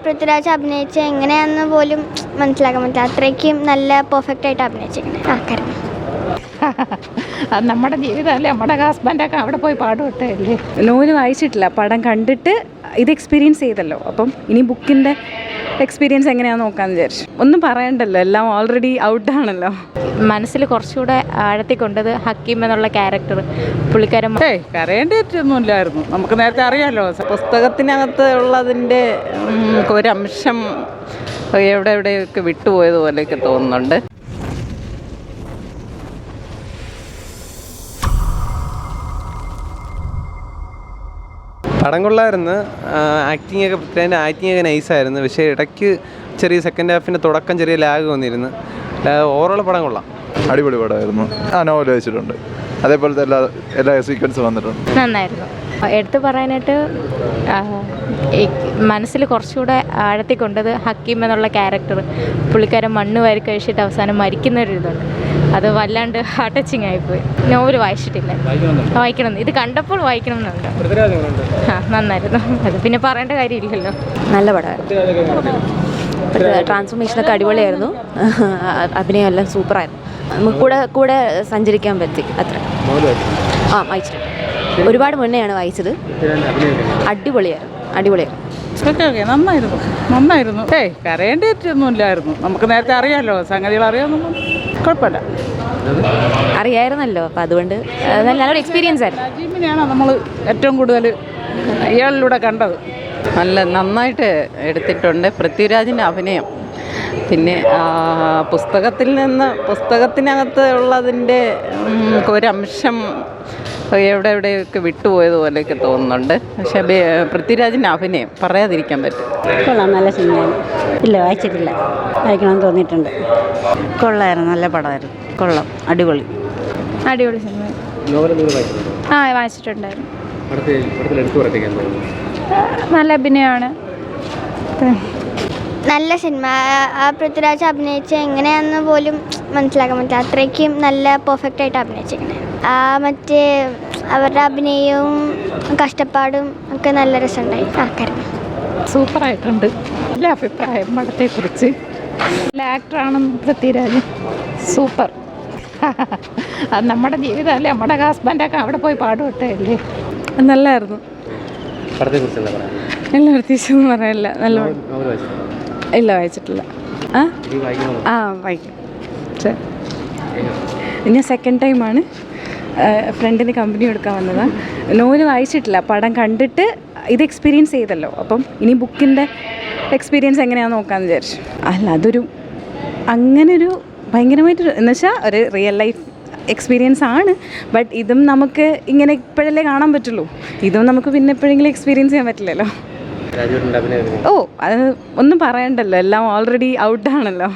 പൃഥ്വിരാജ് അഭിനയിച്ച എങ്ങനെയാണെന്ന് പോലും മനസ്സിലാക്കാൻ പറ്റില്ല. അത്രയ്ക്കും നല്ല പെർഫെക്റ്റ് ആയിട്ട് അഭിനയിച്ചിരിക്കുന്നത് ആൾക്കാരും. അത് നമ്മുടെ ജീവിതമല്ലേ, നമ്മുടെ ഹസ്ബൻഡൊക്കെ അവിടെ പോയി പാടുവിട്ടേ അല്ലേ. നോവൽ വായിച്ചിട്ടില്ല, പടം കണ്ടിട്ട് ഇത് എക്സ്പീരിയൻസ് ചെയ്തല്ലോ, അപ്പം ഇനി ബുക്കിൻ്റെ എക്സ്പീരിയൻസ് എങ്ങനെയാണെന്ന് നോക്കാമെന്ന് വിചാരിച്ചു. ഒന്നും പറയണ്ടല്ലോ, എല്ലാം ഓൾറെഡി ഔട്ടാണല്ലോ. മനസ്സിൽ കുറച്ചുകൂടെ ആഴത്തിൽ കൊണ്ടത് ഹക്കീം എന്നുള്ള ക്യാരക്ടർ പുള്ളിക്കാരൻ കരയേണ്ടിയിട്ടൊന്നുമില്ലായിരുന്നു. നമുക്ക് നേരത്തെ അറിയാമല്ലോ, പുസ്തകത്തിനകത്ത് ഉള്ളതിൻ്റെ ഒരംശം എവിടെയൊക്കെ വിട്ടുപോയതുപോലെയൊക്കെ തോന്നുന്നുണ്ട്. പടം കൊള്ളായിരുന്നു. ആക്ടിങ് ഒക്കെ നൈസായിരുന്നു. പക്ഷേ ഇടയ്ക്ക് ചെറിയ സെക്കൻഡ് ഹാഫിൻ്റെ തുടക്കം ചെറിയ ലാഗ് വന്നിരുന്നു. ഓവറോൾ പടം കൊള്ളാം. അടിപൊളി പടമായിരുന്നു. നോവൽ വായിച്ചിട്ടുണ്ട്, അതേപോലത്തെ എല്ലാ സീക്വൻസും വന്നിട്ടുണ്ട്. നന്നായിരുന്നു. എടുത്തു പറയാനായിട്ട് മനസ്സിൽ കുറച്ചുകൂടെ ആഴത്തിൽ കൊണ്ടത് ഹക്കീം എന്നുള്ള ക്യാരക്ടർ പുള്ളിക്കാരൻ മണ്ണ് വാരി കഴിച്ചിട്ട് അവസാനം മരിക്കുന്നൊരിതുണ്ട്. അത് വല്ലാണ്ട് ഹാർട്ട് ടച്ചിങ് ആയിപ്പോയി. നോവൽ വായിച്ചിട്ടില്ല, വായിക്കണം, ഇത് കണ്ടപ്പോൾ വായിക്കണം എന്നുണ്ട്. നന്നായിരുന്നു. അത് പിന്നെ പറയേണ്ട കാര്യമില്ലല്ലോ. നല്ല പടമായിരുന്നു. ട്രാൻസ്ഫോർമേഷനൊക്കെ അടിപൊളിയായിരുന്നു. അഭിനയം എല്ലാം സൂപ്പറായിരുന്നു. നമുക്ക് കൂടെ സഞ്ചരിക്കാൻ പറ്റി. അത്ര വായിച്ചിട്ടുണ്ട്. ഒരുപാട് മുന്നെയാണ് വായിച്ചത്. അടിപൊളിയായിരുന്നു. നന്നായിരുന്നു. കരയേണ്ടിയിട്ടൊന്നുമില്ലായിരുന്നു. നമുക്ക് നേരത്തെ അറിയാമല്ലോ, സംഗതികൾ അറിയാമെന്നൊന്നും കുഴപ്പമില്ല. അറിയായിരുന്നല്ലോ, അപ്പം അതുകൊണ്ട് നല്ലൊരു എക്സ്പീരിയൻസ് ആയിരുന്നു. രാജീവിനെയാണ് നമ്മൾ ഏറ്റവും കൂടുതൽ ഇയാളിലൂടെ കണ്ടത്. നന്നായിട്ട് എടുത്തിട്ടുണ്ട് പൃഥ്വിരാജിൻ്റെ അഭിനയം. പിന്നെ പുസ്തകത്തിനകത്ത് ഉള്ളതിൻ്റെ ഒരംശം എവിടെയൊക്കെ വിട്ടുപോയതുപോലെയൊക്കെ തോന്നുന്നുണ്ട്. പക്ഷേ പൃഥ്വിരാജിൻ്റെ അഭിനയം പറയാതിരിക്കാൻ പറ്റും. കൊള്ളാം, നല്ല സിനിമയാണ്. ഇല്ല, വായിച്ചിട്ടില്ല, വായിക്കണമെന്ന് തോന്നിയിട്ടുണ്ട്. കൊള്ളായിരുന്നു, നല്ല പടമായിരുന്നു. കൊള്ളാം, അടിപൊളി സിനിമ. വായിച്ചിട്ടുണ്ടായിരുന്നു. നല്ല അഭിനയമാണ്. നല്ല സിനിമ. പൃഥ്വിരാജ് അഭിനയിച്ച എങ്ങനെയാണെന്ന് പോലും മനസ്സിലാക്കാൻ പറ്റില്ല. അത്രയ്ക്കും നല്ല പെർഫെക്റ്റ് ആയിട്ട് അഭിനയിച്ചിരിക്കുന്നത്. മറ്റേ അവരുടെ അഭിനയവും കഷ്ടപ്പാടും ഒക്കെ നല്ല രസമുണ്ടായി ആൾക്കാരും. സൂപ്പറായിട്ടുണ്ട്. നല്ല അഭിപ്രായം പടത്തെക്കുറിച്ച്. നല്ല ആക്ടറാണെന്ന് പൃഥ്വിരാജ്. സൂപ്പർ. അത് നമ്മുടെ ജീവിതമല്ലേ, നമ്മുടെ ഹസ്ബൻഡൊക്കെ അവിടെ പോയി പാടുവിട്ടേ അല്ലേ. നല്ലായിരുന്നു. എല്ലാ പ്രത്യേകിച്ചൊന്നും പറയാനില്ല. നല്ല ഇല്ല, വായിച്ചിട്ടില്ല. വായിക്കും. ഞാൻ സെക്കൻഡ് ടൈമാണ് ഫ്രണ്ടിന് കമ്പനി കൊടുക്കാൻ വന്നതാണ്. നോവൽ വായിച്ചിട്ടില്ല, പടം കണ്ടിട്ട് ഇത് എക്സ്പീരിയൻസ് ചെയ്തല്ലോ, അപ്പം ഇനി ബുക്കിൻ്റെ എക്സ്പീരിയൻസ് എങ്ങനെയാണെന്ന് നോക്കാമെന്ന് വിചാരിച്ചു. അല്ല, അതൊരു അങ്ങനൊരു ഭയങ്കരമായിട്ടൊരു എന്നുവെച്ചാൽ ഒരു റിയൽ ലൈഫ് എക്സ്പീരിയൻസ് ആണ്. ബട്ട് ഇതും നമുക്ക് ഇങ്ങനെ ഇപ്പോഴല്ലേ കാണാൻ പറ്റുള്ളൂ. ഇതും നമുക്ക് പിന്നെ എപ്പോഴെങ്കിലും എക്സ്പീരിയൻസ് ചെയ്യാൻ പറ്റില്ലല്ലോ. അത് ഒന്നും പറയണ്ടല്ലോ, എല്ലാം ഓൾറെഡി ഔട്ടാണല്ലോ.